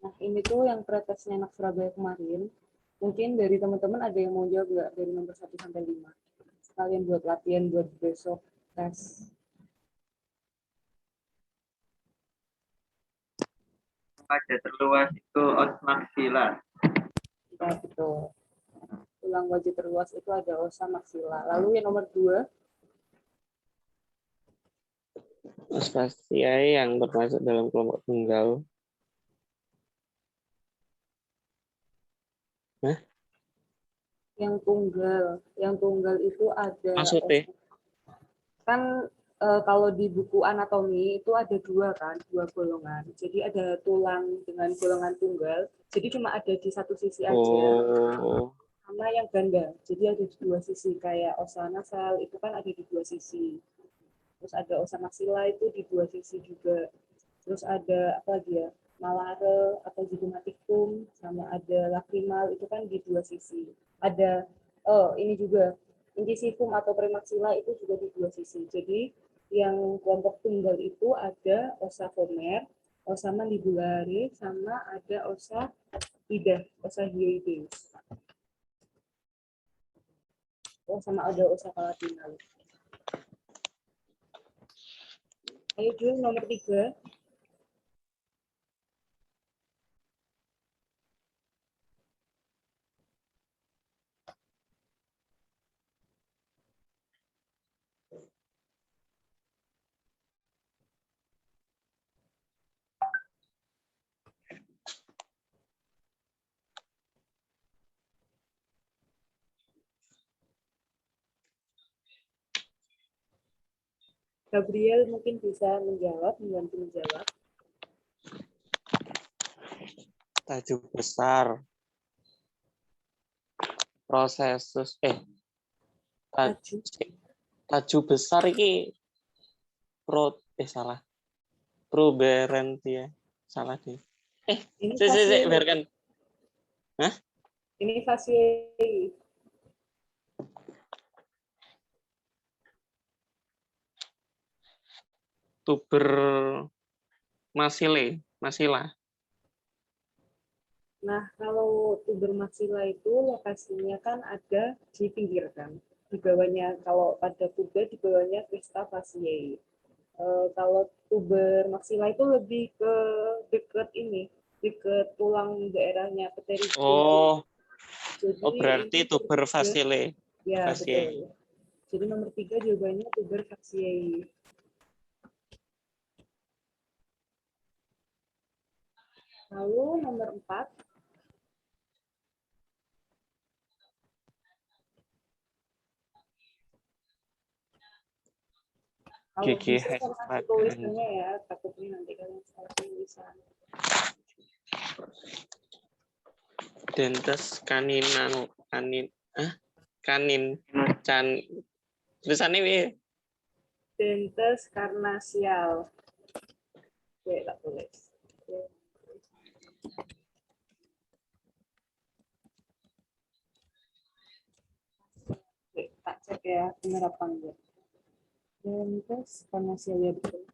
Nah, ini tuh yang pretesnya anak Surabaya kemarin. Mungkin dari teman-teman ada yang mau jawab nggak dari nomor 1 sampai 5? Sekalian buat latihan buat besok tes. Wajah terluas itu osmaksila. Ya, betul. Tulang wajah terluas itu ada osa maksila. Lalu yang nomor 2, Spasiae yang termasuk dalam kelompok tunggal. Hah? Yang tunggal itu ada Maksudnya? kan kalau di buku anatomi itu ada dua golongan. Jadi ada tulang dengan golongan tunggal. Jadi cuma ada di satu sisi aja. Oh. Sama yang ganda. Jadi ada di dua sisi kayak osa nasal itu kan ada di dua sisi. Terus ada osa maxilla itu di dua sisi juga. Terus ada apa lagi ya? Malare atau zygomatikum sama ada lacrimal itu kan di dua sisi. Ada ini juga incisivum atau premaxilla itu juga di dua sisi. Jadi yang kelompok tunggal itu ada osa vomer, osa mandibulare, sama ada osa lidah, osa hyoides. Oh, sama ada osa palatinal. Ayo Jul, nomor 3. Gabriel mungkin bisa membantu menjawab. Tajuk besar. Prosesus tajuk besar ini salah. Proberentia. Salah deh. Ini biarkan. Hah? Ini fasciae. Tuber masila. Nah, kalau tuber maxilla itu lokasinya kan ada di pinggir kan. Di bawahnya, kalau pada tuber di bawahnya crista fasciae. Kalau tuber maxilla itu lebih ke dekat tulang daerahnya pterygium. Oh. Jadi Berarti tuber fasciae. Ya, betul. Jadi nomor 3 jawabannya tuber fasciae. Lalu nomor 4. Kalau bisa kasih tulisannya ya, takutnya nanti kalian salah tulisan. Dentes kanin tulisannya piye? Dentes karnasial. Oke, tak tulis. Oke, tak cek ya, benar apa enggak. Dentes karnasial ya betul.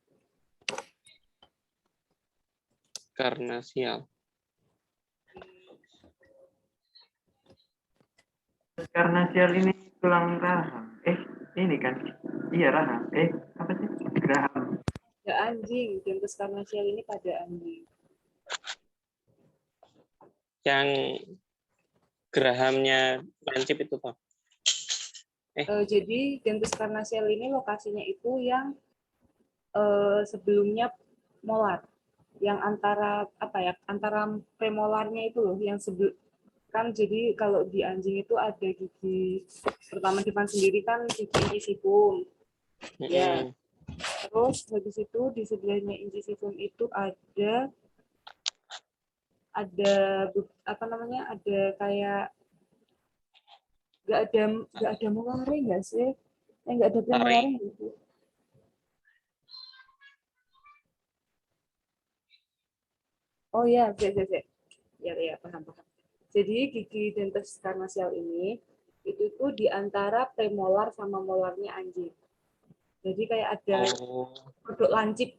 Karnasial. Karnasial ini tulang rahang. Ini kan? Iya rahang. Apa sih? Geraham. Ya anjing, dentes karnasial ini pada anjing. Yang gerahamnya lancip itu Pak. Jadi dentes karnasial ini lokasinya itu yang sebelumnya molar, yang antara premolarnya itu loh, yang kan jadi kalau di anjing itu ada gigi pertama depan sendiri kan gigi incisivum. Ya. Terus habis itu di sebelahnya incisivum itu ada ada kayak nggak ada molare nggak sih? Nggak ada premolare gitu. Oh ya, ya paham. Jadi gigi dentes karnasial ini itu tuh di antara premolar sama molarnya anjing. Jadi kayak ada produk lancip.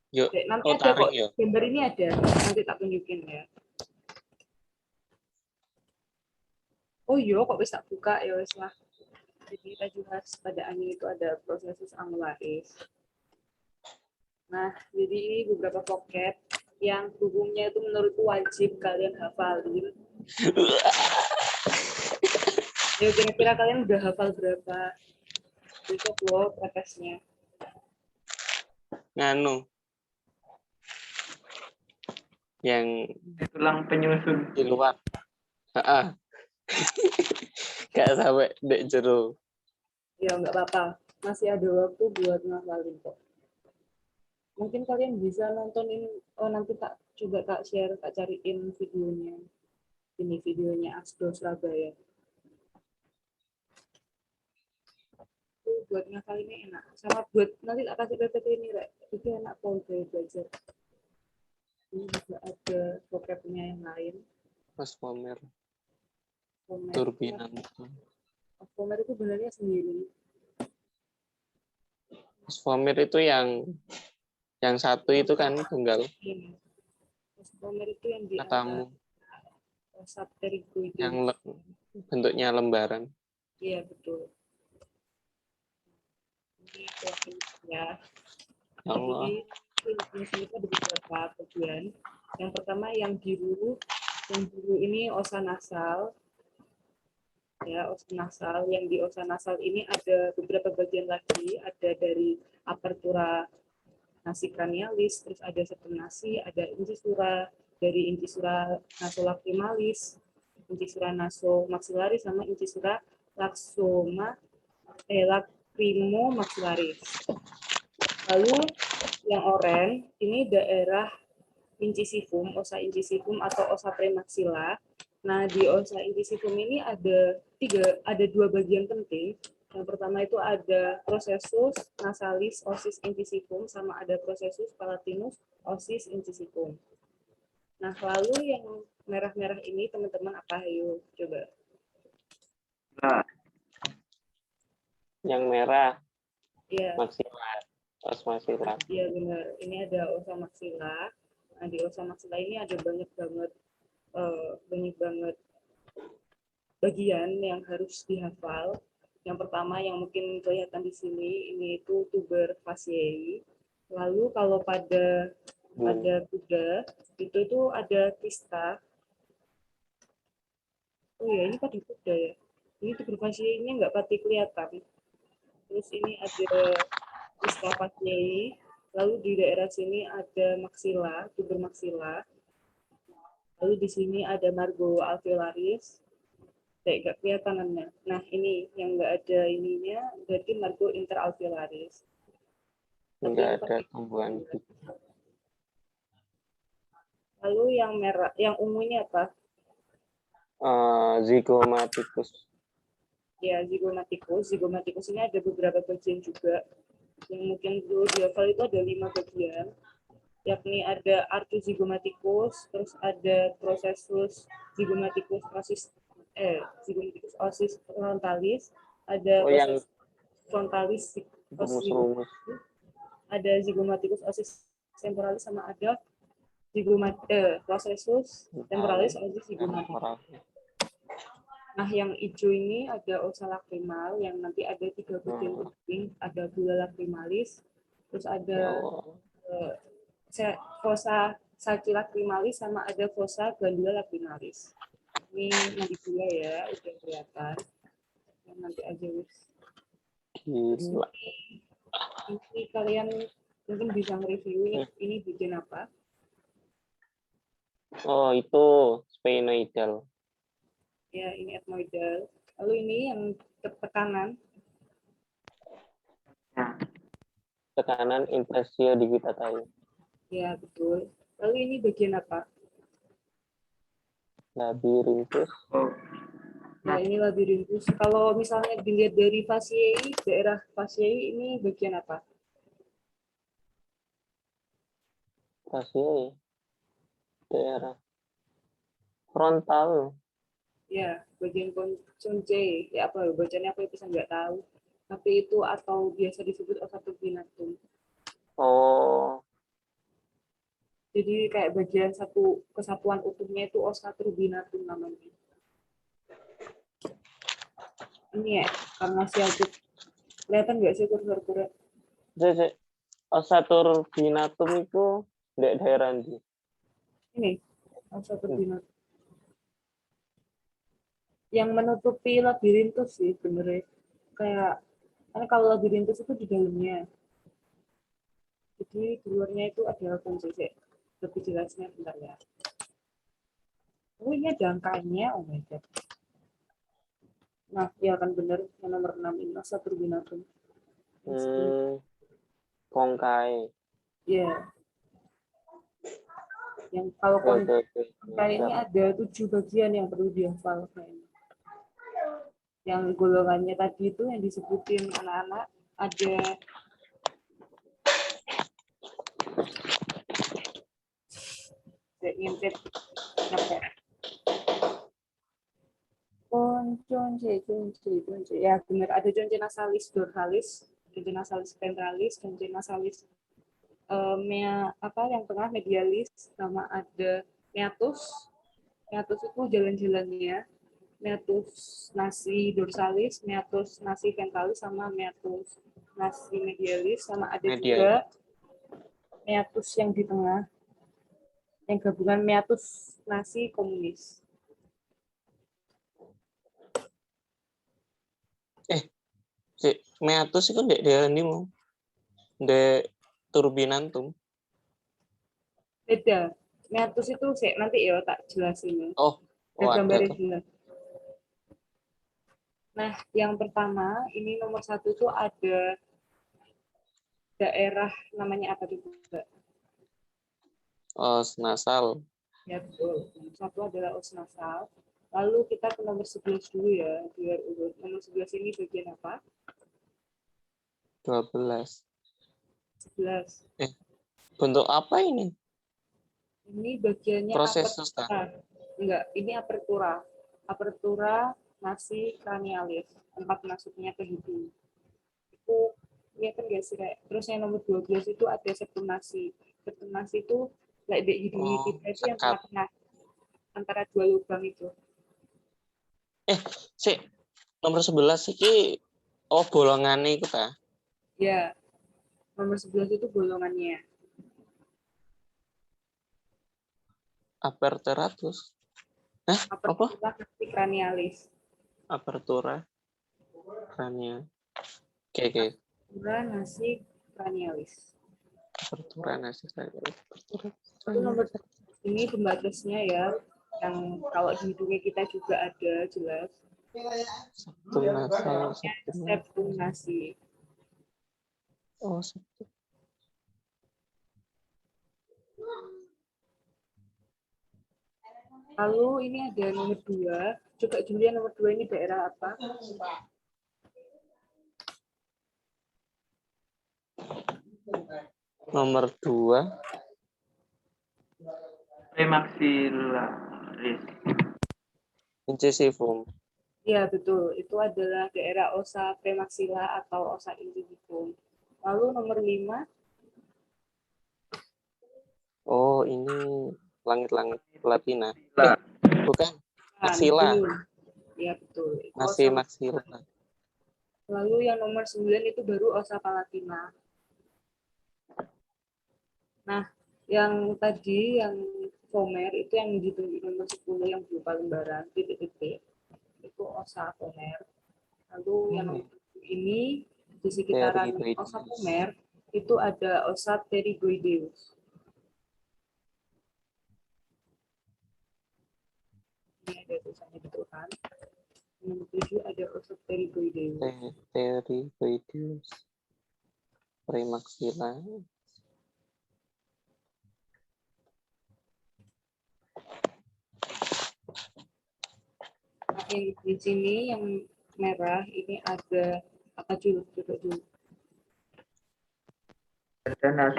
Yuk. Nanti Oh, ada kok, taring ya. gambar ini ada, nanti tak tunjukin ya. Oh iya, kok bisa buka ya wes lah. Jadi tadi harus pada angin itu ada prosesus angularis. Nah, jadi ini beberapa vocab yang hukumnya itu menurutku wajib kalian hafalin. Ya kira-kira kalian udah hafal berapa? Itu loh prakteknya. Nganu. Yang Tulang penyusun. di luar. Heeh. Gak sampai dek jero. Ya nggak apa-apa, masih ada waktu buat ngafalin kok. Mungkin kalian bisa nontonin, nanti tak coba tak share, tak cariin videonya. Ini videonya Asdo Surabaya. Itu buat ngafalinnya enak. Sama buat nanti tak kasih PPT ini, Rek. Itu enak kok belajar. Ini juga ada vocabnya yang lain. Osmomer. Osmomer. Turbinan. Osmomer itu sebenarnya sendiri. Osmomer itu yang satu itu kan tunggal. Ini. Osmomer itu yang di Katamu. Sapterigoides. Yang bentuknya lembaran. Iya, betul. Ini ya. Ya Allah. Jadi di sini ada beberapa bagian. Yang pertama yang biru ini osa nasal. Ya, osa nasal. Yang di osa nasal ini ada beberapa bagian lagi. Ada dari apertura nasi cranialis, terus ada sternasi, ada incisura, dari incisura nasolacrimalis, incisura nasomaxillaris, sama incisura lacrimomaxillaris. Lalu yang oranye ini daerah incisivum, osa incisivum atau osa premaxilla. Nah, di osa incisivum ini ada dua bagian penting. Yang pertama itu ada processus nasalis osis incisivum, sama ada processus palatinus osis incisivum. Nah, lalu yang merah-merah ini teman-teman apa? Ayo coba. Nah, Yang merah. Iya. Maksimal. Os maksimal. Iya benar. Ini ada osa maksila. Nah, di osa maksila ini ada banyak banget bagian yang harus dihafal. Yang pertama yang mungkin kelihatan di sini ini itu tuber fasciae. Lalu kalau pada kuda itu ada kista. Oh ya, ini pada kuda ya. Ini tuber fasciae ini nggak pati kelihatan. Terus ini ada kista fasciae. Lalu di daerah sini ada maksila, tuber maksila. Lalu di sini ada margo alveolaris. Kayak gak kelihatanannya. Nah, ini yang nggak ada ininya, berarti margo interalveolaris. Enggak ada tumbuhan. Lalu yang merah, yang ungu ini apa? Zygomaticus. Ya, zygomaticus. Zygomaticus ini ada beberapa bagian juga. Yang mungkin dulu dihafal itu ada 5 bagian. Yakni ada archozygomaticus, terus ada processus zygomaticus osis frontalis, ada yang frontalis rumus-rumus. ada zygomaticus osis temporalis, sama ada processus temporalis osis zygomaticus. Nah, yang hijau ini ada osa lacrimal yang nanti ada 3 bagian penting, ada gula lacrimalis, terus ada fossa salci lacrimalis, sama ada fossa glandula lacrimalis. Ini nanti gula ya, udah kelihatan. Nanti aja wis. Gila. Ini kalian mungkin bisa nge-review ini bagian apa? Oh, itu sphenoidal. Ya, ini ethmoidal. Lalu ini yang tekanan. Tekanan impresio digitatai. Ya, betul. Lalu ini bagian apa? Labirinthus. Nah, ini labirinthus. Kalau misalnya dilihat dari fasciae, daerah fasciae ini bagian apa? Fasciae. Daerah frontal. Ya, bagian conchae. Ya, apa bacanya aku bisa nggak tahu. Tapi itu atau biasa disebut osa turbinatum. Oh, Jadi kayak bagian satu kesatuan utuhnya itu osa turbinatum namanya. Ini ya, karena sialtut. Kelihatan nggak sih kursor-kursor? Jadi osa turbinatum itu di daerah di. Ini, osa turbinatum. Yang menutupi labirintus sih benernya. Kayak, karena kalau labirintus itu di dalamnya. Jadi di luarnya itu ada kunci. Lebih jelasnya bentar ya. Oh, ini ada angkanya. Oh my God. Nah, ya kan bener. Yang nomor 6 ini, osa turbinatum. Kongkai. Ya, yang kalau Oke. kayaknya ada 7 bagian yang perlu dihafal kayaknya. Yang golongannya tadi itu yang disebutin anak-anak ada ngintip apa? Conce. Ya benar, ada conce nasalis dorsalis, conce nasalis ventralis, conce nasalis yang tengah medialis, sama ada meatus. Meatus itu jalan-jalannya. Meatus nasi dorsalis, meatus nasi ventralis, sama meatus nasi medialis, sama ada juga meatus yang di tengah, yang gabungan meatus nasi komunis. Si meatus itu di daerah ini mau. Di turbinantum. Beda. Meatus itu nanti ya tak jelasin. Oh, gambarnya ada. jelas. Nah, yang pertama, ini nomor 1 itu ada daerah namanya apa juga? Os nasal. Ya, betul. Nomor 1 adalah os nasal. Lalu kita ke nomor 11 dulu ya, biar urut. Nomor 11 ini bagian apa? 12. 11. Bentuk apa ini? Ini bagiannya Proses apertura. Enggak, ini apertura. Apertura nasi cranialis. Tempat masuknya ke hidung. Itu ya kan guys, kayak terus yang nomor 12 itu ada septum nasi. Septum nasi itu kayak di hidungnya kita itu yang tengah-tengah antara dua lubang itu. Nomor 11 iki bolongannya itu ta? Ya, nomor 11 itu bolongannya. Aperturatus. Apertura nasi cranialis. Apertura crania. Oke. Apertura nasi cranialis. Apertura nasi cranialis. Itu nomor ini pembatasnya ya, yang kalau di hidungnya kita juga ada jelas. Septum nasal. Septum nasi. Oh, septum. Lalu ini ada nomor 2. Coba Julia, nomor 2 ini daerah apa? Nomor 2. Premaxillaris. Incisivum. Iya, betul. Itu adalah daerah osa premaxilla atau osa incisivum. Lalu nomor 5. Oh, ini langit-langit Latina. Bukan. Maxilla. Iya, betul. Itu Masih maxilla. Lalu yang nomor 9 itu baru osa palatina. Nah, yang tadi, yang vomer, itu yang ditunjuk nomor 10, yang berupa lembaran, titik-titik. Itu osa vomer. Lalu yang nomor 7 ini, di sekitaran osa vomer, itu ada osa pterygoideus. Ini ada tulisannya betul kan? Nomor 7 ada osa pterygoideus. Pterygoideus. Premaxilla. Nah, yang di sini yang merah ini ada apa dulu? Coba dulu. Ada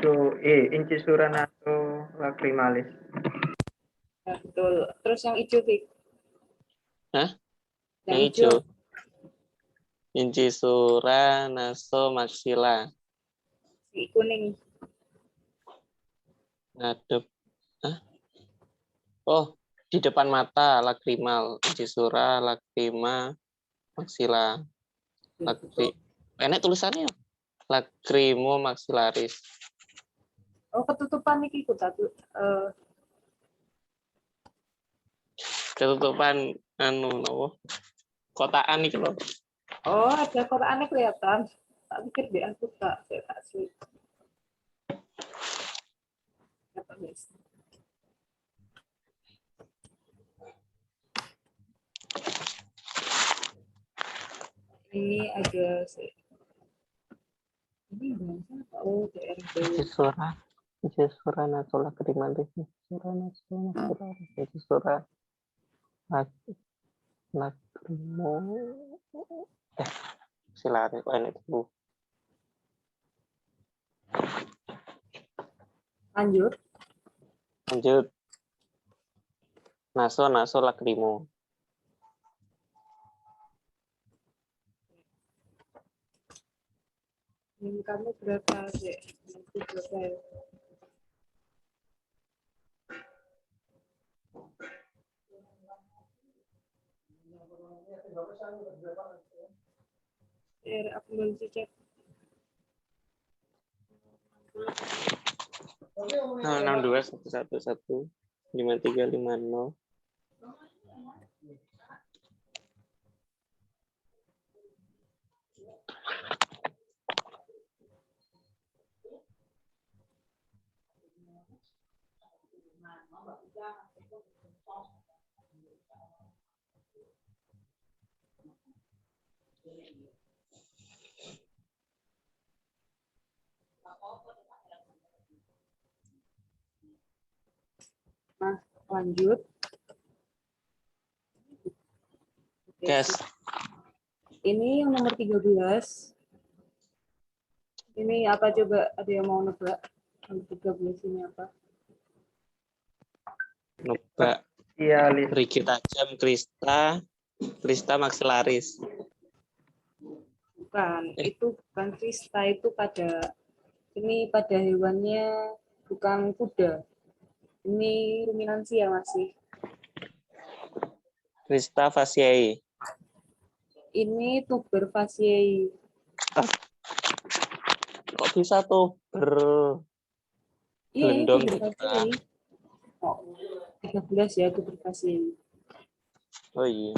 incisura naso lacrimalis. Ya, betul. Terus yang hijau, Fik? Hah? Yang hijau. Incisura naso maxilla. Si kuning. Ngadep Oh, di depan mata, lagrimal, incisura, lagrima, maksila. Enak tulisannya. Lagrimo maxillaris. Oh, ketutupan iki ku satu. Ketutupan nopo? Kotaan iki loh. Oh, ada kotakannya kelihatan. Tak pikir di aku tak, saya tak sih. Apa guys? Ini ada sih. Ini bahasa apa? Oh, DRB. Incisura, naso, lagrimalis, incisura, naso, maxillaris, incisura, lagrimo, maxillaris. Oh, ini tuh. Lanjut. Lanjut. Naso, lagrimo. Ini kamu berapa sih? Nanti berapa ya? Aku belum cek. Nah, 6211153530. Nah, lanjut. Gas. Ini yang nomor 13. Ini apa coba? Ada yang mau nebak? Nomor 13 ini apa? Nebak. Iya, Rigid tajam, Krista maxillaris. Bukan, itu bukan krista, itu pada hewannya, bukan kuda. Ini ruminansia masih. Krista fasciae. Ini tuber fasciae. Kok bisa tuh Iya, ini bergelendong tuber gitu? fasciae. Oh, 13 ya tuber fasciae. Oh iya.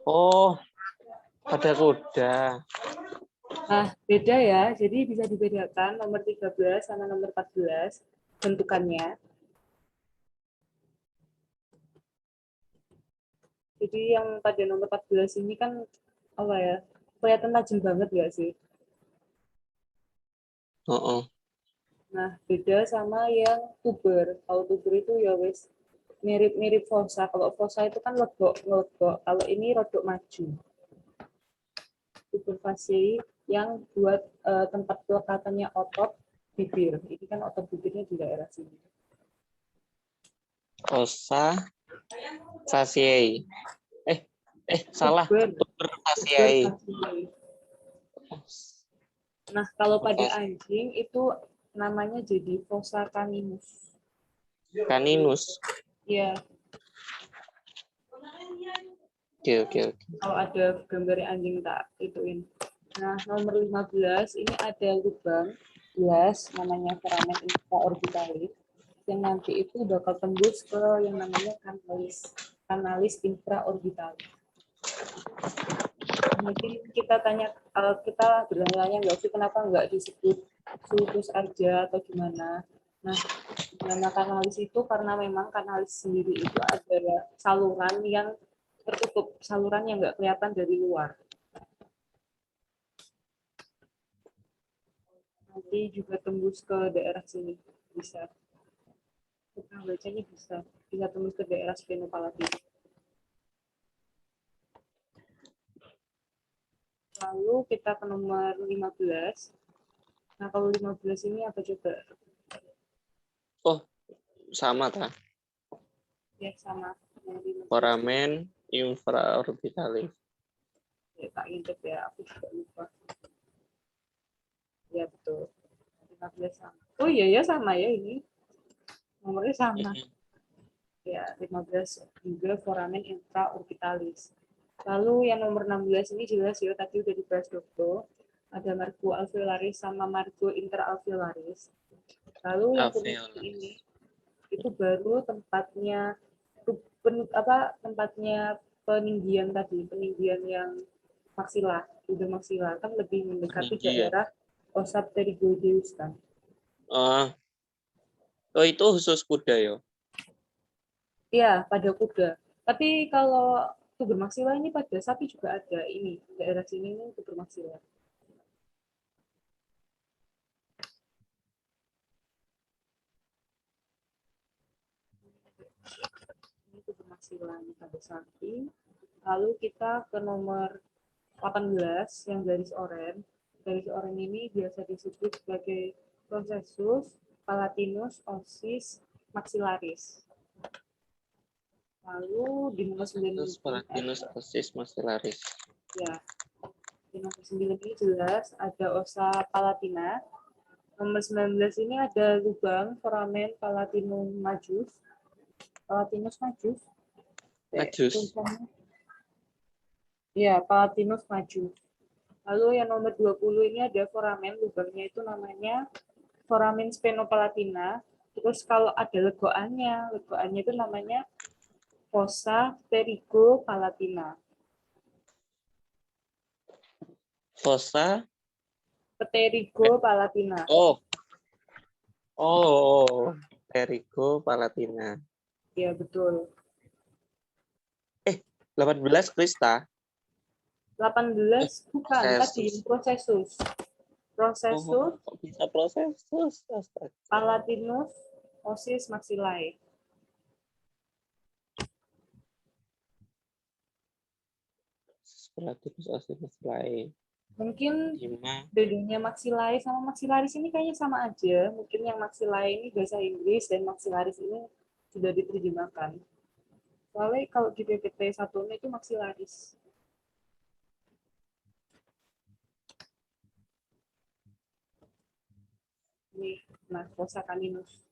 Oh, pada kuda. Nah, beda ya. Jadi bisa dibedakan nomor 13 sama nomor 14 bentukannya. Jadi yang pada nomor 14 ini kan apa ya? Kelihatan tajam banget ya sih. Nah, beda sama yang tuber. Kalau tuber itu ya wes mirip-mirip fossa. Kalau fossa itu kan legok. Kalau ini rodok maju. Tuber fasciae yang buat tempat pelekatannya otot bibir. Ini kan otot bibirnya di daerah sini. Fossa fasciae. Salah. Tuber Fasciae. fasciae. Nah, kalau pada anjing itu namanya jadi fossa caninus. Caninus. Iya. Oke. Kalau ada gambar anjing tak ituin. Nah, nomor 15 ini ada lubang gelas namanya foramen infraorbitalis yang nanti itu bakal tembus ke yang namanya kanalis infraorbitalis. Mungkin kita bertanya nggak sih kenapa nggak disebut sulcus aja atau gimana? Nah, nama kanalis itu karena memang kanalis sendiri itu ada saluran yang tertutup, saluran yang nggak kelihatan dari luar. Nanti juga tembus ke daerah sini bisa. Kita bacanya bisa tembus ke daerah sphenopalatine. Lalu kita ke nomor 15. Nah, kalau 15 ini apa coba? Oh, sama tak? Ya, sama. Foramen infraorbitalis. Ya, tak intip ya, aku juga lupa. Ya, betul. 15 sama. Oh iya ya, sama ya ini. Nomornya sama. Ya, 15 juga foramen intraorbitalis. Lalu yang nomor 16 ini jelas ya, tadi udah dibahas Dokter. Ada margo alveolaris sama margo interalveolaris. Lalu yang kuning ini itu baru tempatnya tempatnya peninggian tadi, peninggian yang maksila, ujung maksila kan lebih mendekati daerah osa pterygoideus kan. Oh itu khusus kuda ya? Iya, pada kuda. Tapi kalau tuber maksila ini pada sapi juga ada ini, daerah sini ini tuber maksila. Ini tuber maksila pada sapi. Lalu kita ke nomor 18 yang garis oranye. Garis oranye ini biasa disebut sebagai processus palatinus ossis maxillaris. Lalu di nomor 9 palatinus ossis maxillaris. Ya. Di nomor 9 ini jelas ada osa palatina. Nomor 19 ini ada lubang foramen palatinum majus. Palatinus majus. Majus. Ya, palatinus majus. Lalu yang nomor 20 ini ada foramen, lubangnya itu namanya foramen spenopalatina. Terus kalau ada legoannya itu namanya fossa pterygopalatina. Fossa pterygopalatina. Pterygopalatina. Ya, betul. 18 Krista. 18 bukan tadi processus. Processus kok bisa processus? palatinus ossis maxillae. Palatinus ossis maxillae. Mungkin bedanya maxillae sama maxillaris ini kayaknya sama aja. Mungkin yang maxillae ini bahasa Inggris dan maxillaris ini sudah diterjemahkan. Soalnya kalau di PPT 1 itu maxillaris. Nih, nah fossa caninus.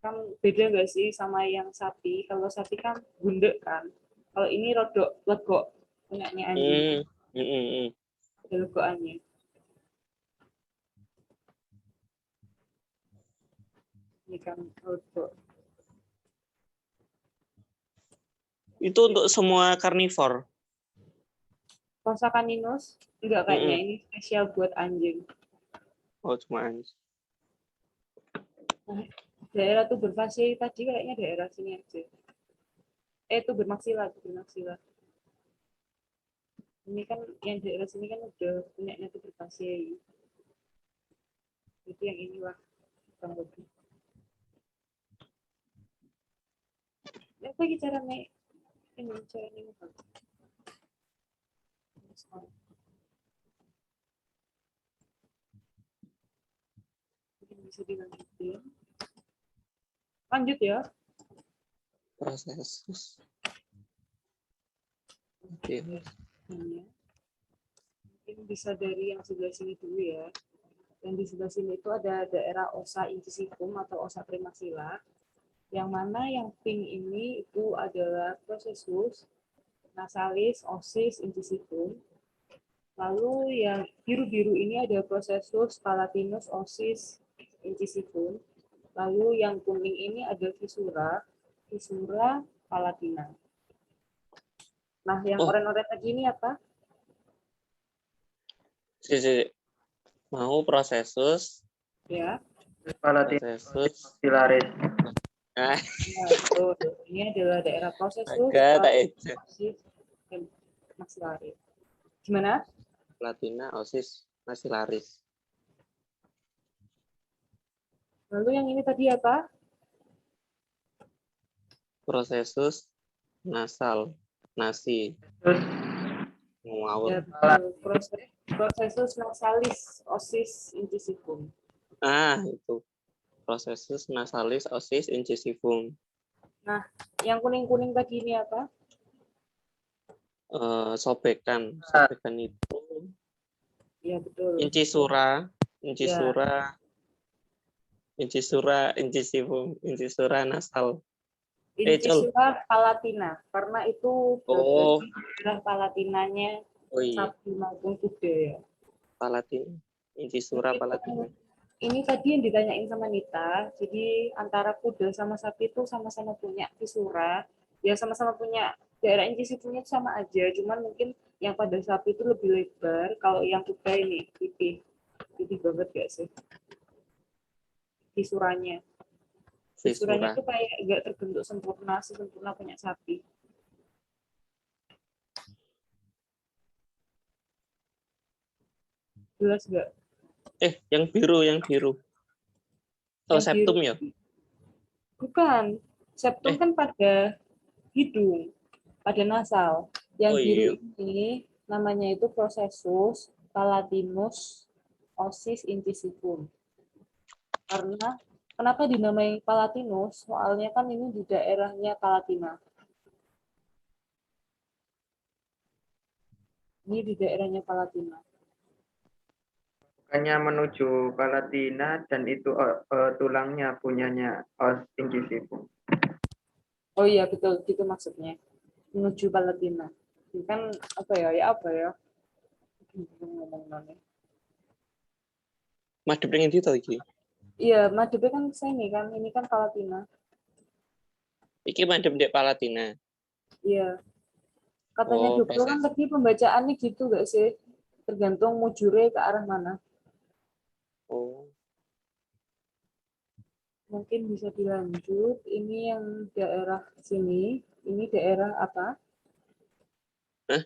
Kan beda nggak sih sama yang sapi? Kalau sapi kan bundek kan. Kalau ini rodok legok punyanya anjing. Ada legokannya. Ini kan rodok. Itu untuk semua karnivor. Fossa caninus enggak kayaknya ini spesial buat anjing. Oh, cuma anjing. Nah, daerah tuber fasi tadi kayaknya daerah sini aja. Tuber maksila. Ini kan yang daerah sini kan udah punyanya tuber fasi. Itu yang inilah kurang lebih. Ya, apa cara nih? Ini cara ini bisa dilanjutin. Lanjut ya. Processus. Mungkin bisa dari yang sebelah sini dulu ya. Yang di sebelah sini itu ada daerah osa incisivum atau osa premaxilla. Yang mana yang pink ini itu adalah processus nasalis ossis incisivum. Lalu yang biru-biru ini ada processus palatinus ossis incisivum. Lalu yang kuning ini ada fissura palatina. Nah, yang oranye-oranye tadi ini apa? Mau processus. Ya. Palatinus maxillaris. Nah, betul. Ini adalah daerah processus maxillaris. Gimana? Palatina ossis maxillaris. Lalu yang ini tadi apa? Processus nasal, nasi. Ya, processus nasalis ossis incisivum. Itu. Processus nasalis ossis incisivum. Nah, yang kuning-kuning tadi ini apa? Sobekan itu. Ya, betul. Incisura, incisivum, incisura nasal. Col. Incisura palatina, karena itu berada Oh, di daerah palatinanya oh iya, sapi maupun kuda ya. Palatina. Incisura Mungkin Palatina. ini tadi yang ditanyain sama Nita, jadi antara kuda sama sapi itu sama-sama punya visura, ya sama-sama punya daerah incisifurnya sama aja, cuman mungkin yang pada sapi itu lebih lebar, kalau yang kuda ini pipih, pipih banget gak sih visuranya? Visuranya Visura. itu kayak nggak terbentuk sempurna, sesempurna punya sapi. Jelas nggak? Yang biru, yang biru. Oh, Yang biru septum ya? bukan, septum Eh, kan pada hidung, pada nasal. Yang oh biru iya. ini namanya itu processus palatinus osis incisivum. Karena kenapa dinamai palatinus? Soalnya kan ini di daerahnya Palatina. Ini di daerahnya Palatina. Bukannya menuju Palatina dan itu tulangnya punyanya os incisivum. Oh iya betul, gitu maksudnya. Menuju Palatina. Ini kan apa ya? Ya apa ya? Ngomong nanya. Madep ning ndi to iki? Iya, madepnya kan sini kan. Ini kan Palatina. Iki madep ndek Palatina. Iya. Katanya Oh, dokter kan proses. tadi pembacaannya gitu gak sih? Tergantung mujurnya ke arah mana. Oh, Mungkin bisa dilanjut. Ini yang daerah sini. Ini daerah apa? hah?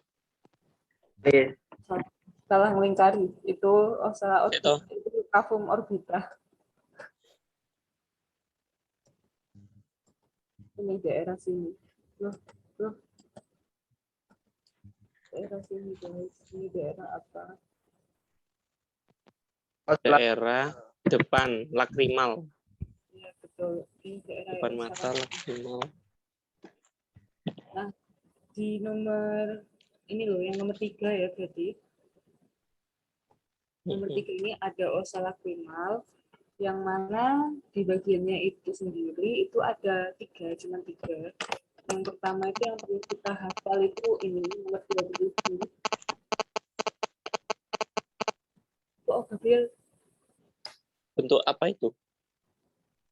Salah melingkari. Itu salah Sik orbit. to. Itu kavum orbita. Ini daerah sini. Loh, loh, daerah sini guys. Ini daerah apa? Os Daerah depan lakrimal. Iya betul. Ini daerah Depan yang mata salah. lakrimal. Nah, di nomor ini loh, yang nomor 3 ya berarti. Nomor 3 ini ada osa lakrimal, yang mana di bagiannya itu sendiri itu ada 3, cuma 3. Yang pertama itu yang perlu kita hafal itu ini nomor 27. Oh, Gabriel, Bentuk apa itu?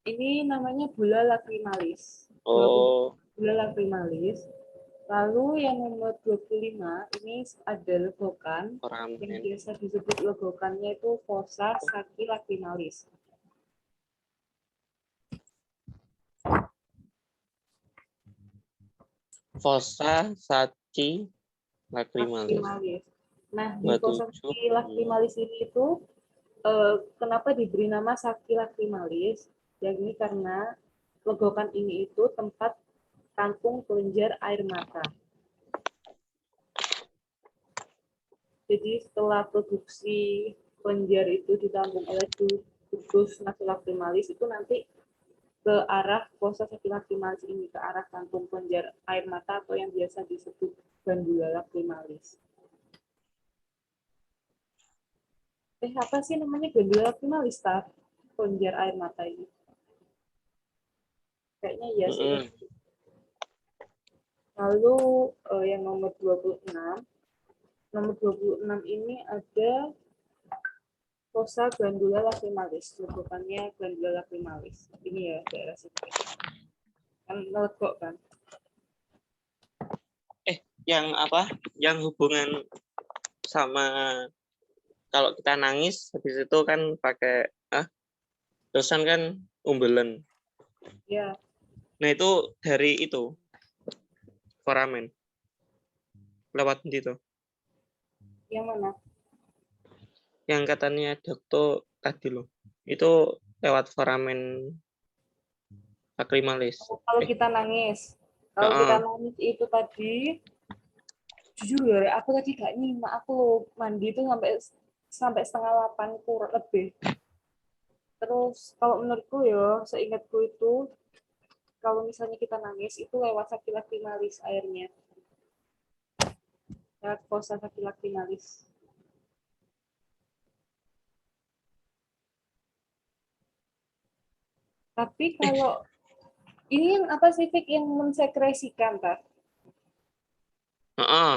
ini namanya bula lacrimalis. Oh, Bula lacrimalis. Lalu yang nomor 25 ini ada legokan, yang foramen. biasa disebut legokannya itu fossa saki lacrimalis. Fossa saci lacrimalis. Lacrimalis. Nah, di fossa 27. saki lacrimalis ini itu kenapa diberi nama saki lacrimalis? Ya ini karena legokan ini itu tempat kantung kelenjar air mata. Jadi setelah produksi kelenjar itu ditampung oleh ductus nasolacrimalis itu nanti ke arah fossa saki lacrimalis ini, ke arah kantung kelenjar air mata atau yang biasa disebut gandula lacrimalis. Apa sih namanya gandula lacrimalis, Taf? Kelenjar air mata ini. Kayaknya iya sih. Lalu yang nomor 26. Nomor 26 ini ada fossa glandula lacrimalis. Legokannya glandula lacrimalis. Ini ya daerah sini. Kan legok kan. Yang apa? Yang hubungan sama kalau kita nangis habis itu kan pakai dosan kan umbelen. Ya. Nah, itu dari itu foramen. Lewat itu. Yang mana? Yang katanya dokter tadi loh. Itu lewat foramen lacrimalis. Kalau kita nangis. Kalau kita nangis itu tadi, jujur ya, aku tadi gak nyimak. Aku mandi itu sampai setengah 8 kurang lebih. Terus kalau menurutku ya, seingatku itu kalau misalnya kita nangis itu lewat saki lacrimalis airnya. Lewat fossa saki lacrimalis. Tapi kalau Ini yang apa sih, Fik, yang mensekresikan, Pak? Heeh.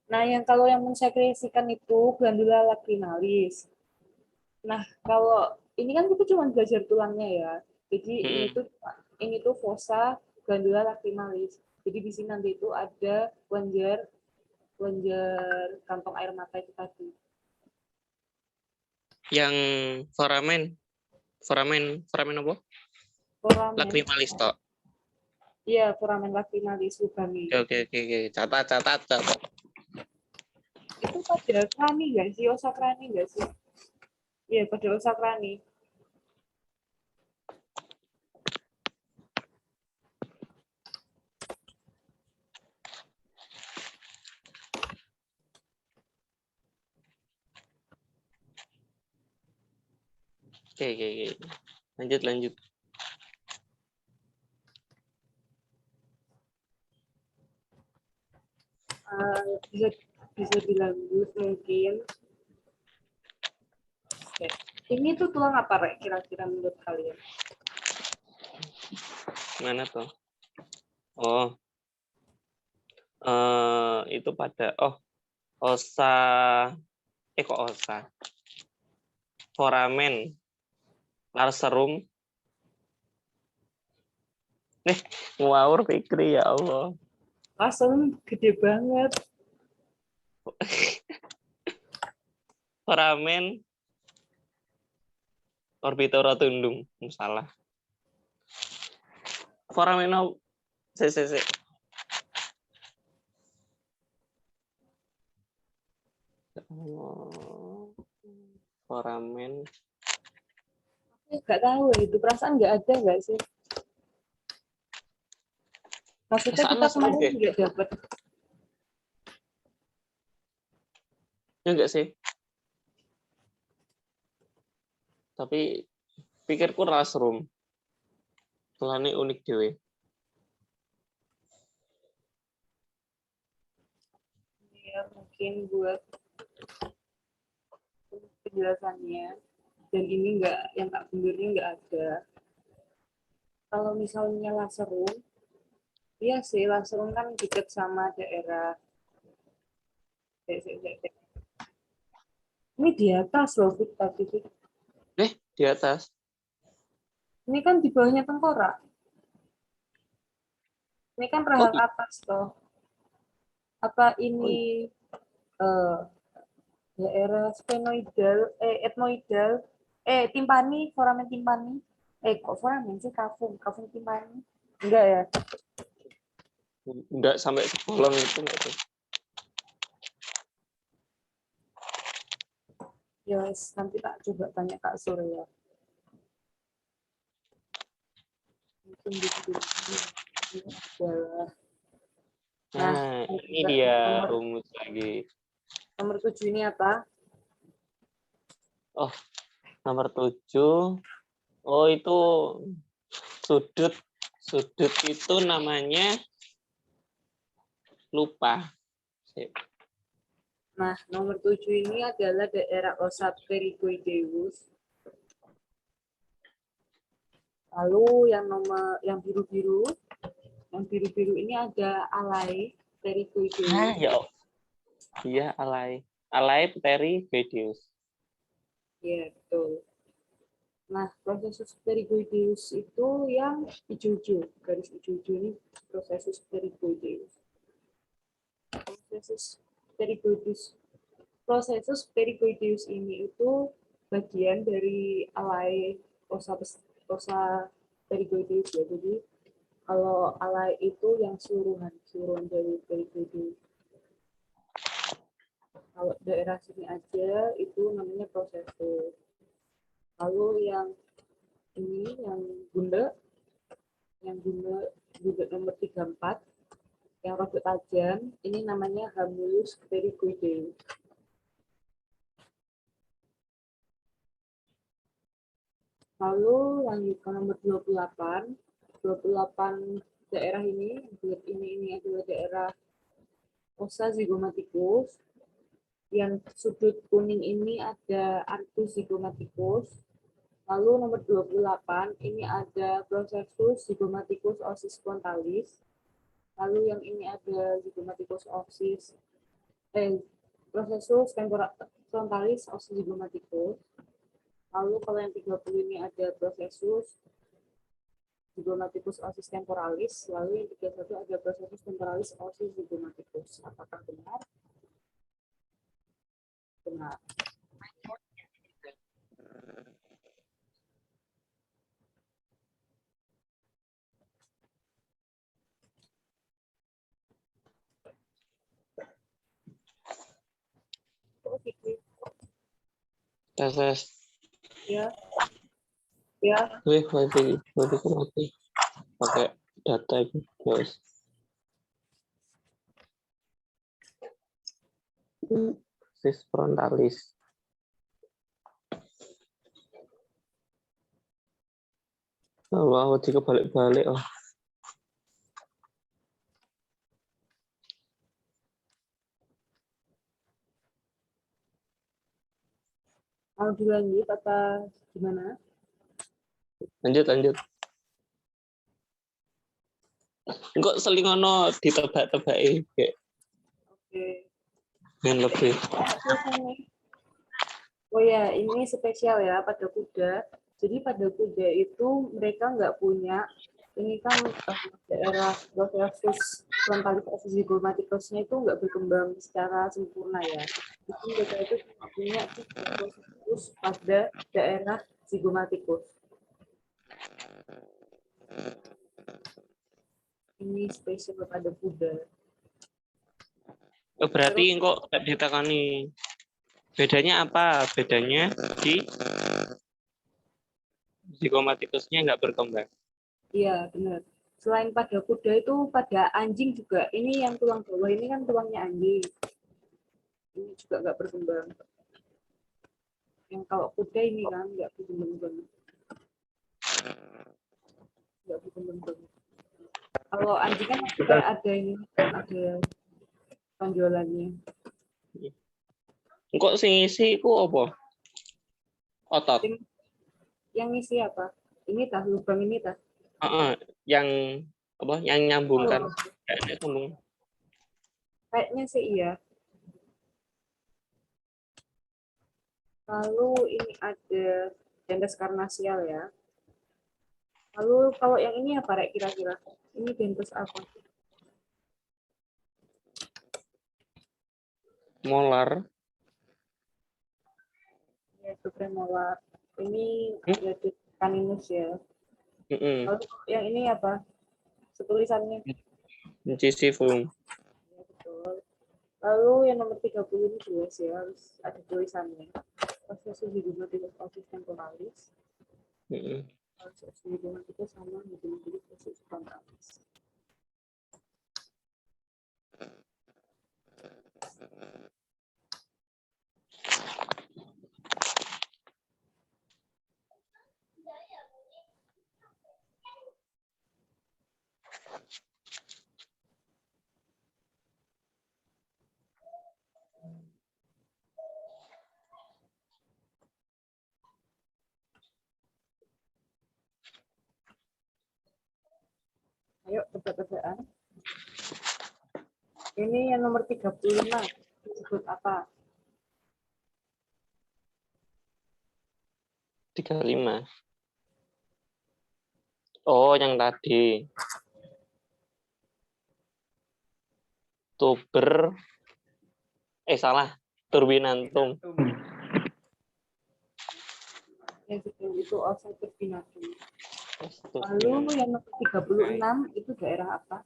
Nah, yang kalau yang mensekresikan itu glandula lacrimalis. Nah, kalau ini kan kita cuma belajar tulangnya ya. Jadi Mm-mm. ini tuh fossa glandula lacrimalis. Jadi di sini nanti itu ada kelenjar kantong air mata itu tadi. Yang foramen apa? Foramen, Lacrimalis tok. iya foramen lacrimalis lubangnya Oke, itu. oke, oke, oke. Catat. Itu pada krani nggak sih? Osa krani nggak sih? Iya, pada osa krani. Oke. Lanjut. Bisa bisa dilanjut mungkin. Oke. Ini tuh tulang apa, Rek, kira-kira menurut kalian? Mana tuh? Oh, itu pada osa kok osa. Foramen larserum. Ngawur Fikri ya Allah. Langsung gede banget. Foramen orbitorotundum. Salah. Foramen se. Foramen. Nggak tahu ya, itu perasaan nggak ada nggak sih? Maksudnya Perasaan kita mas kemarin deh. nggak dapat. Ya enggak sih? Tapi pikirku larserum. Tulane unik dewe. Ya, mungkin buat penjelasannya. Dan ini nggak, yang tak benernya nggak ada. Kalau misalnya laserum, iya sih, laserum kan dekat sama daerah. Ini di atas loh, Fik, tadi, Fik. Di atas. Ini kan di bawahnya tengkorak. Ini kan Oh, rahang atas toh. Apa oh, ini eh, daerah sphenoidal, etmoidal, timpani, foramen timpani. Kok foramen sih, kafum timpani. Enggak ya? enggak sampai sebolong itu enggak tuh. Ya, nanti tak coba tanya Kak Surya. Mungkin di sini adalah, nah, Nah, ini ini juga dia nomor rumus lagi. nomor 7 ini apa? Oh, nomor 7. Oh, itu sudut. Sudut itu namanya lupa. Nah, nomor 7 ini adalah daerah osa pterygoideus. Lalu yang biru-biru ini ada alai pterygoideus. Ya. Iya, alai pterygoideus. Ya, betul. Nah, proses pterygoideus itu yang hijau-hijau. Garis hijau-hijau ini proses pterygoideus. Proses pterygoideus ini itu bagian dari alai osa pterygoideus ya. Jadi kalau alai itu yang keseluruhan dari pterygoideus. Kalau daerah sini aja itu namanya prosesus. Lalu yang ini yang bunda nomor 34 yang rada tajam, ini namanya Hamulus pterygoideus. Lalu lanjut ke nomor 28 daerah ini adalah daerah osa zygomaticus. Yang sudut kuning ini ada arcus zygomaticus. Lalu nomor 28, ini ada processus zygomaticus osis frontalis. Lalu yang ini ada zygomaticus osis, processus frontalis osis zygomaticus. Lalu kalau yang 30 ini ada processus zygomaticus osis temporalis. Lalu yang 31 ada processus temporalis osis zygomaticus. Apakah benar? Benar. Tes. Ya. Ya. Wifi mati. Pakai data itu, guys. Sis frontalis. Wow, jika balik-balik. Oh. Mau dilanjut apa gimana? Lanjut. Kok selingono ditebak-tebaki kayak Oke. yang lebih. Oh ya, ini spesial ya pada kuda. Jadi pada kuda itu mereka nggak punya, ini kan daerah processus frontalis osis zygomaticusnya itu nggak berkembang secara sempurna ya. Jadi mereka itu cuma punya processus pada daerah zygomaticus. Ini spesial pada kuda. Oh, berarti kok ditakani. Bedanya apa? Bedanya di zygomaticusnya nggak berkembang. Iya, benar. Selain pada kuda itu pada anjing juga. Ini yang tulang bawah ini kan tulangnya anjing. Ini juga nggak berkembang. Yang kalau kuda ini kan nggak berkembang banget. Nggak berkembang banget. Kalau anjing kan juga ada ini, ada penjualannya. Kok sing isi iku apa? Otot. Yang isi apa? Ini tah lubang ini tah. Yang apa? Yang nyambungkan. Oh. Kayaknya sih iya. Lalu ini ada dentes karnasial ya. Lalu kalau yang ini apa Rek kira-kira? Ini dentes apa? Molar. Ya, itu premolar. Ini ada caninus ya. Lalu yang ini apa? Setulisannya. Incisivum. Ya, betul. Lalu yang nomor 30 ini jelas ya, harus ada tulisannya. Processus zygomaticus osis temporalis. Processus zygomaticus sama zygomaticus osis frontalis. Ayo tebak-tebakan. Ini yang nomor 35 disebut apa? 35. Oh, yang tadi. Tuber. Salah. Turbinantum. Yang itu osa turbinatum. Lalu yang nomor 36 itu daerah apa?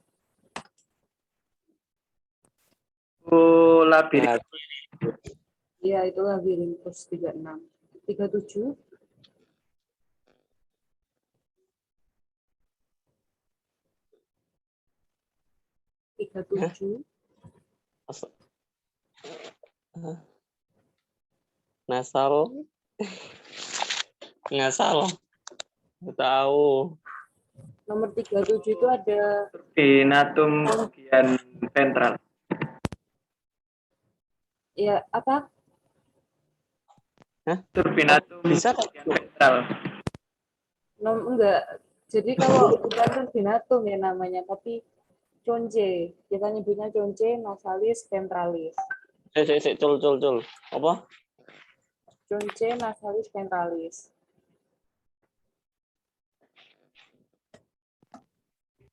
Oh, labirin. Iya, itu labirinthus 36. 37. Nasal. Ngasal. Tahu. Nomor 37 itu ada Turbinatum bagian ventral. ya apa? Turbinatum Bisa bagian ventral. Enggak. Jadi kalau bukan turbinatum ya namanya, tapi conce. Kita nyebutnya conce nasalis ventralis. Cul. Apa? Conce nasalis ventralis.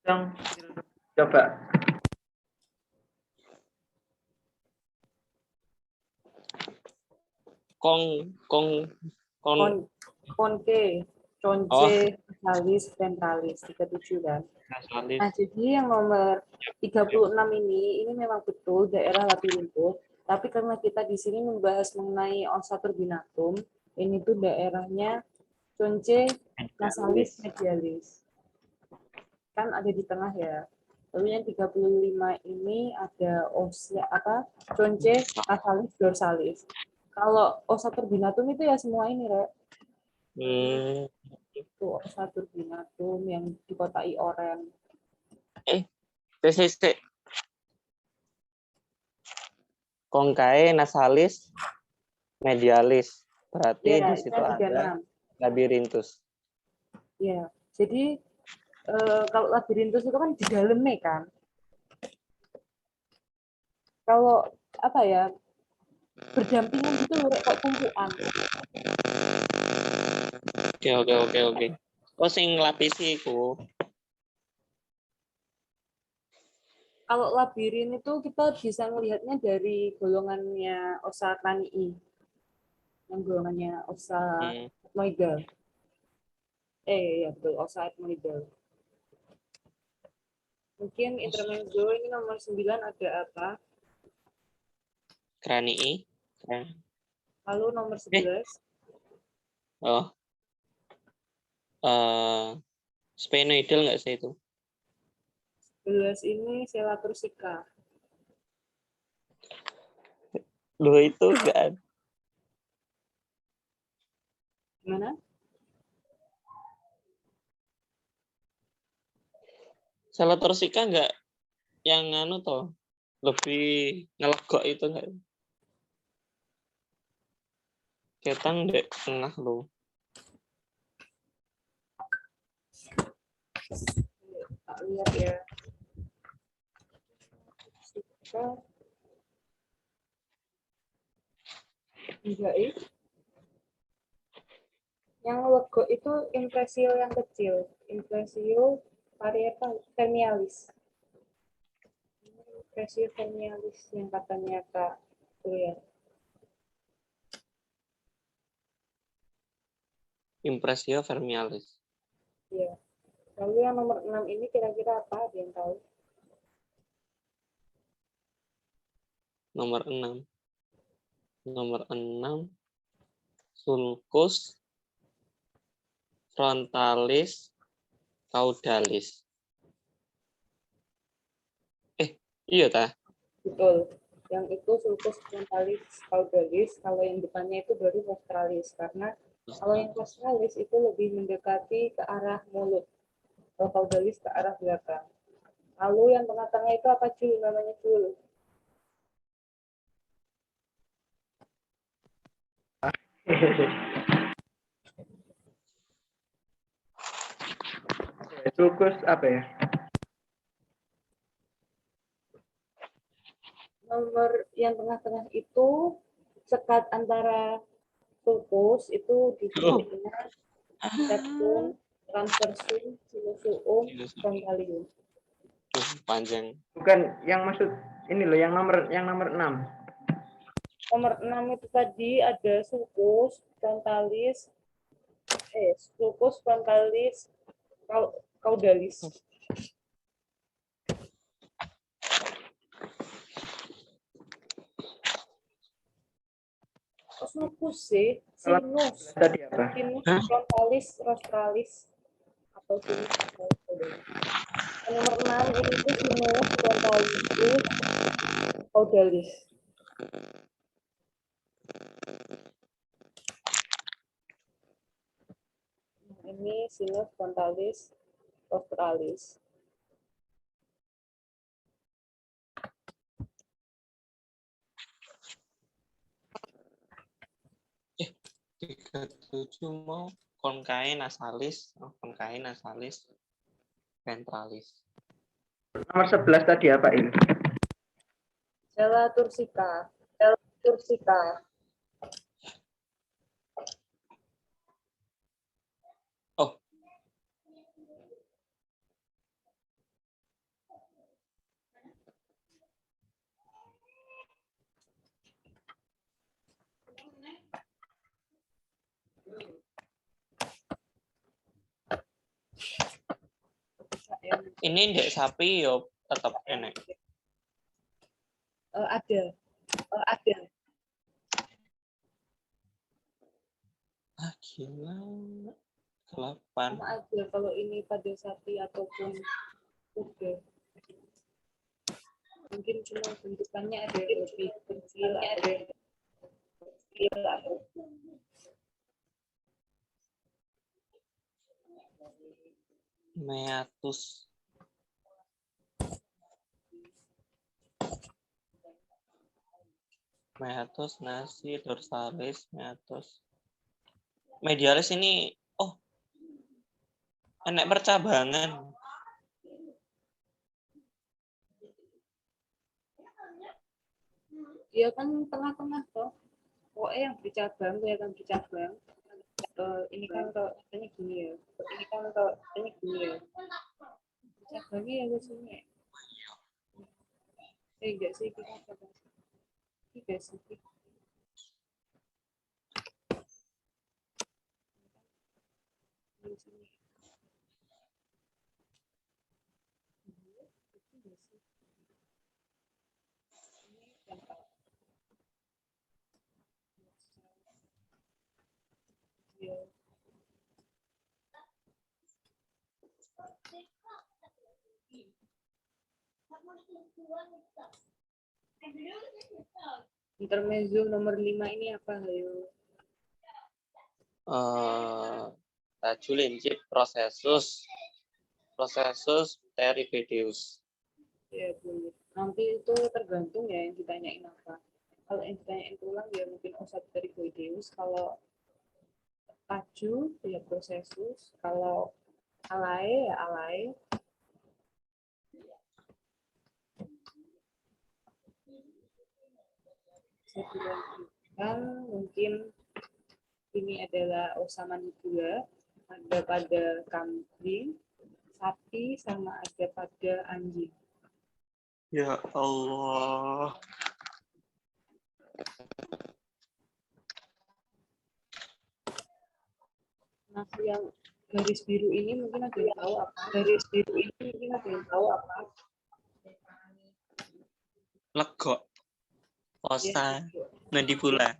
Yang coba Kong Konke, conce oh nasalis ventralis 37 kan. nasalis. Nah, jadi yang nomor 36 ini memang betul daerah labirintus. Tapi karena kita di sini membahas mengenai ossa turbinatum, ini tuh daerahnya conce nasalis medialis. Kan ada di tengah ya. Lalu yang 35 ini ada ossa conce nasalis dorsalis. Kalau ossa turbinatum itu ya semua ini, Rek. Itu ossa turbinatum yang dikotai oren. Sik. Congcae nasalis medialis. Berarti Ya, di itu situ yang ada 36. labirintus. Ya, jadi kalau labirintus itu kan di dalamnya kan. Kalau apa ya, berdampingan gitu loh, kok tumpuan. Oke. Oh sing lapisi iku. Kalau labirin itu kita bisa melihatnya dari golongannya ossa cranii, yang golongannya ossa ethmoidal. Ya betul, ossa ethmoidal. Mungkin intermezzo ini nomor 9 ada apa? Cranii. Lalu nomor 11. Oh. Sphenoidal nggak sih itu? 11 ini sela tursika. Loh itu enggak. Gimana? Sela tursika enggak yang anu toh lebih ngelegok itu enggak? Ketang dek tengah lo. Tak lihat ya. Sika. Enggak, yang legok itu impresio yang kecil, impresio parietal vermialis. Impresio vermialis yang katanya Kak Kuliah. Impresio vermialis. Ya. Lalu yang nomor 6 ini kira-kira apa? Ada yang tahu? Nomor 6 sulcus frontalis caudalis. Iya ta? Betul. Yang itu sulcus frontalis caudalis, kalau yang depannya itu baru rostralis. Karena kalau yang rostralis itu lebih mendekati ke arah mulut. Kalau caudalis ke arah belakang. Lalu yang tengah-tengah itu apa Jul? Namanya Jul. sulcus apa ya? Nomor yang tengah-tengah itu sekat antara sulcus itu disebut dengan septum, transversum, sinusoom, frontalium. Panjang. Bukan yang maksud ini loh, yang nomor 6. Nomor 6 itu tadi ada sulcus frontalis caudalis. Sulcus sih, sinus Tadi apa? frontalis rostralis atau sinus caudalis. Nomor 6 ini tuh sinus frontalis caudalis. Ini sinus frontalis rostralis. Tiga tujuh mau concae nasalis, ventralis. Nomor 11 tadi apa ini? Sela turcica. Oh, ini ndek sapi yo tetap enek. Ada. Ah, gila. 8. Sama aja kalau ini pada sapi ataupun kuda. Mungkin cuma bentukannya ada yang lebih kecil, ada yang kecil. Meatus. Meatus, nasi, dorsalis, meatus. Medialis ini, oh, enek percabangan. Dia kan tengah-tengah toh. Pokoknya yang bercabang, kelihatan bercabang. Ini kan katanya gini ya. Cabangnya ya biasanya. Enggak sih, kita coba. Enggak sih. Di sini. Iya. Intermezzo nomor 5 ini apa, Ayo? Tajul incip processus pterygidius. Ya, boleh. Nanti itu tergantung ya yang ditanyain apa. Kalau yang ditanyain tulang ya mungkin osat pterygoideus. Kalau taju ya processus. Kalau alae ya alae. Saya bilang mungkin ini adalah osa manipula, ada pada kambing, sapi, sama ada pada anjing. Ya Allah. Nah, yang garis biru ini mungkin ada yang tahu apa? Legok. Osa Ya, mandibula.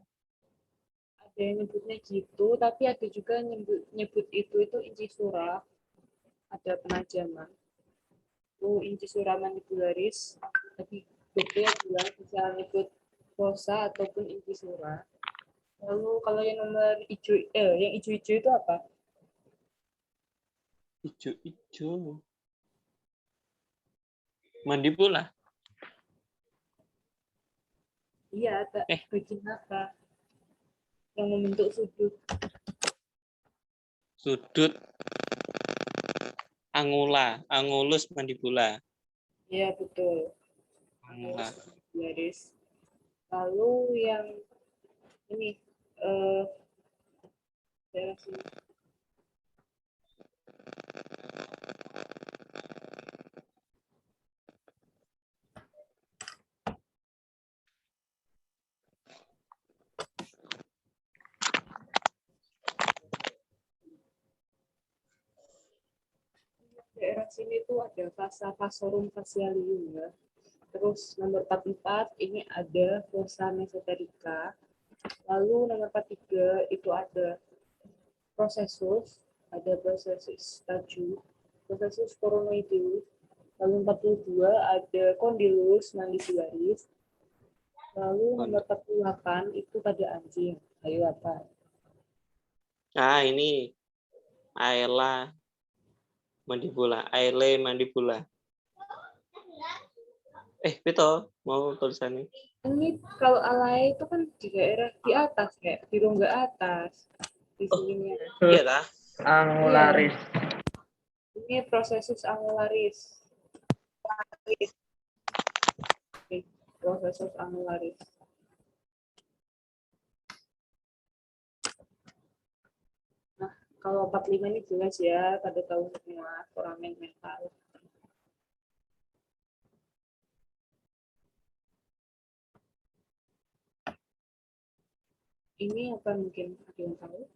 ada yang nyebutnya gitu, tapi ada juga nyebut itu incisura, ada penajaman. Itu incisura mandibularis. Tadi dokternya bilang bisa nyebut fossa ataupun incisura. Lalu kalau yang nomor hijau, yang hijau-hijau itu apa? Ijo-ijo. Mandibula. Iya, ada bagian apa? Yang membentuk sudut. Sudut angula, angulus mandibula. Iya, betul. Angula. Garis. Lalu yang ini daerah sini. Daerah sini tuh ada fossa vasorum facialium ya. Terus nomor 44 ini ada fossa mesoterica. Lalu nomor 43 itu ada processus, taju, processus coronoideus. Lalu 42 ada condylus mandibularis. Lalu nomor 48 itu pada anjing. Ayo apa? Nah, ini aela mandibula, aele mandibula. Betul, mau tulisannya. Ini kalau alai itu kan di daerah di atas kayak di rongga atas. di sininya. Iya kah? Angularis. Ini prosesus angularis. Oke, prosesus angularis. Nah, kalau 45 ini jelas ya, pada tahu semua foramen mental. Ini apa mungkin ada yang tahu?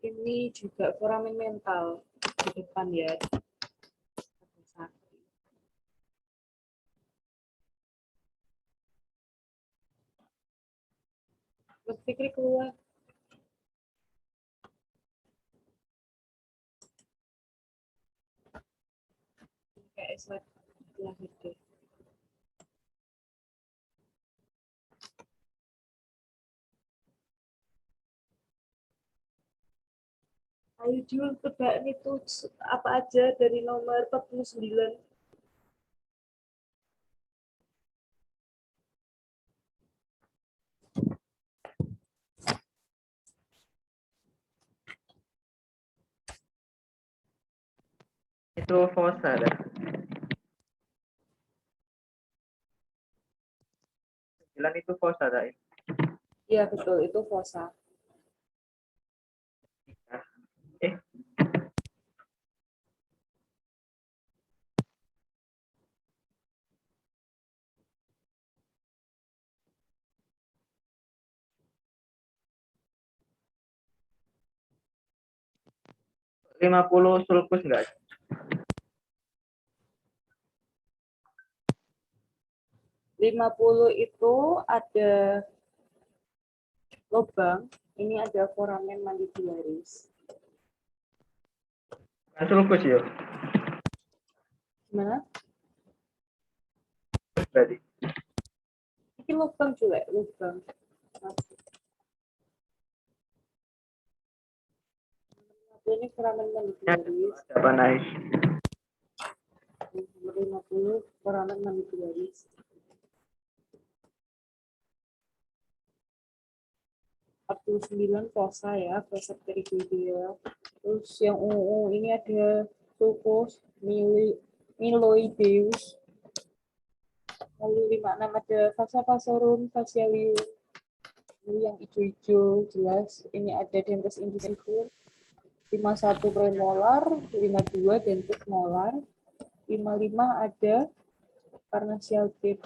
Ini juga foramen mental di depan ya. Berpikir keluar. Kayak slide lahir deh. Ayo Jul, tebak itu apa aja dari nomor 49. Itu fosa dah. 9 itu fosa dah. Iya betul, itu fosa. Eh, 50 sulcus enggak? 50 itu ada lubang, ini ada foramen mandibularis. Bukan sulcus ya? Gimana? Berarti. Ini lubang juga, lubang. Ini foramen mandibularis. Apa naik? 50 foramen mandibularis. 49 fossa ya, fossa pterygoidea. Terus yang ungu ini ada sulcus myloideus. Lalu 56 ada fasa passorum facialium. Lalu yang hijau-hijau jelas ini ada dentes incisivus. 51 premolar, 52 dentes molar, 55 ada carnassial tip.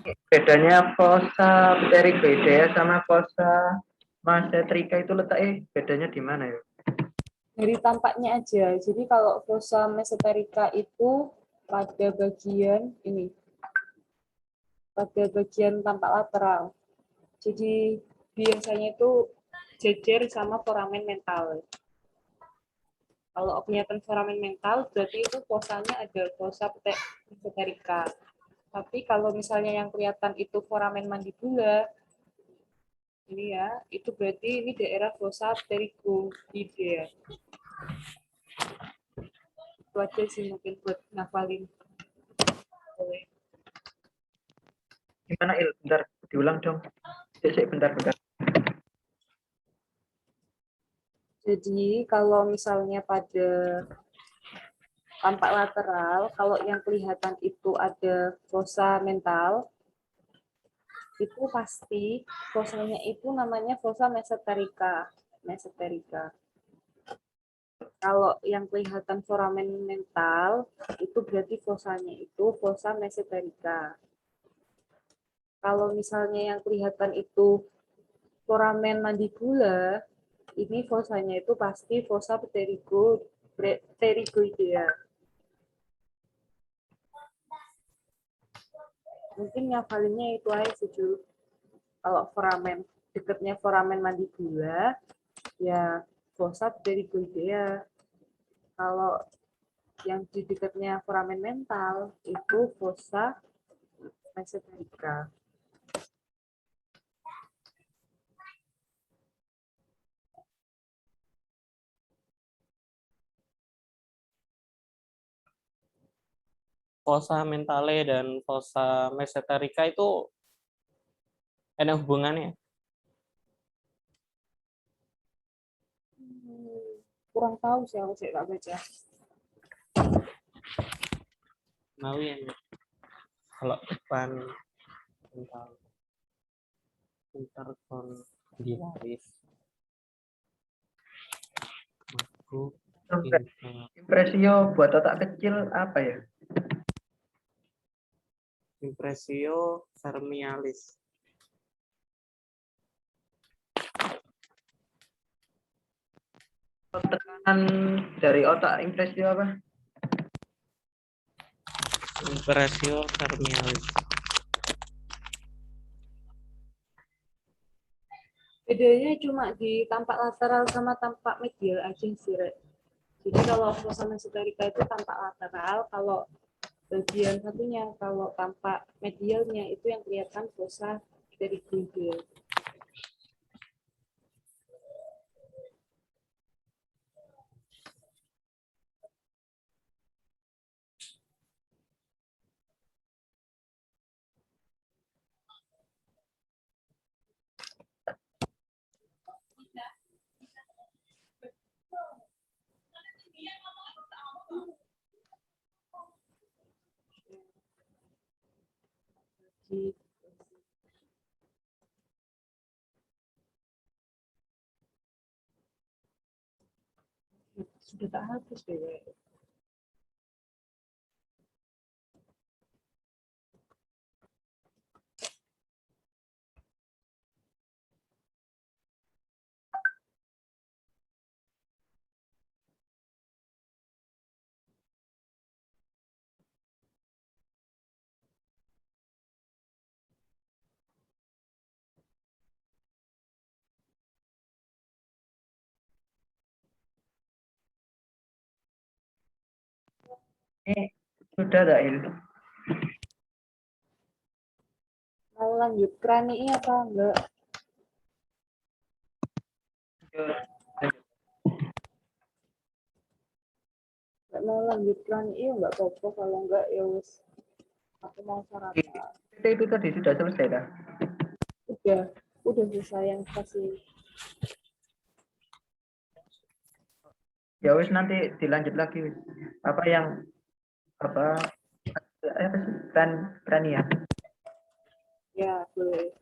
Bedanya fossa pterygoidea sama fossa mesenterica itu letaknya bedanya di mana ya? Dari tampaknya aja. Jadi kalau fossa mesenterica itu pada bagian ini, pada bagian tampak lateral. Jadi biasanya itu jejer sama foramen mental. Kalau kelihatan foramen mental, berarti itu fossanya ada fossa mesenterica. Tapi kalau misalnya yang kelihatan itu foramen mandibula, ini ya, itu berarti ini daerah fossa pterygoidea. Itu aja sih mungkin buat ngafalin. Gimana Il? Bentar, diulang dong. Bentar. Jadi kalau misalnya pada tampak lateral, kalau yang kelihatan itu ada fossa mental, itu pasti fossanya itu namanya fossa mesenterica. Kalau yang kelihatan foramen mental, itu berarti fossanya itu fossa mesenterica. Kalau misalnya yang kelihatan itu foramen mandibula, ini fossanya itu pasti fossa pterygoidea. Mungkin ngafalinnya itu aja sih, kalau foramen dekatnya foramen mandibula, ya fossa pterygoidea. Kalau yang di dekatnya foramen mental itu fossa mesenterica. fossa mentale dan fossa mesenterica itu ada hubungannya? Kurang tahu sih aku sih nggak baca. Mau ya? Kalau depan mental intercondylaris masuk Impresio buat otak kecil apa ya? impresio fermialis. Tekanan dari otak impresio apa? Impresio fermialis. Bedanya cuma di tampak lateral sama tampak medial aja sih, Rek. Jadi kalau fossa mesenterica itu tampak lateral, kalau bagian satunya, kalau tampak medialnya itu yang kelihatan fossa pterygioide. Gitu. Sudah tak hapus deh, Rek. Sudah tak Il? Mau lanjut krani apa enggak? Nggak mau lanjut krani enggak apa-apa, kalau enggak ya wis. Aku mau sarapan. Itu tadi sudah selesai dah. Udah selesai yang kasih. Ya wis nanti dilanjut lagi wis. Apa yang apa sih? Prania. Ya, boleh.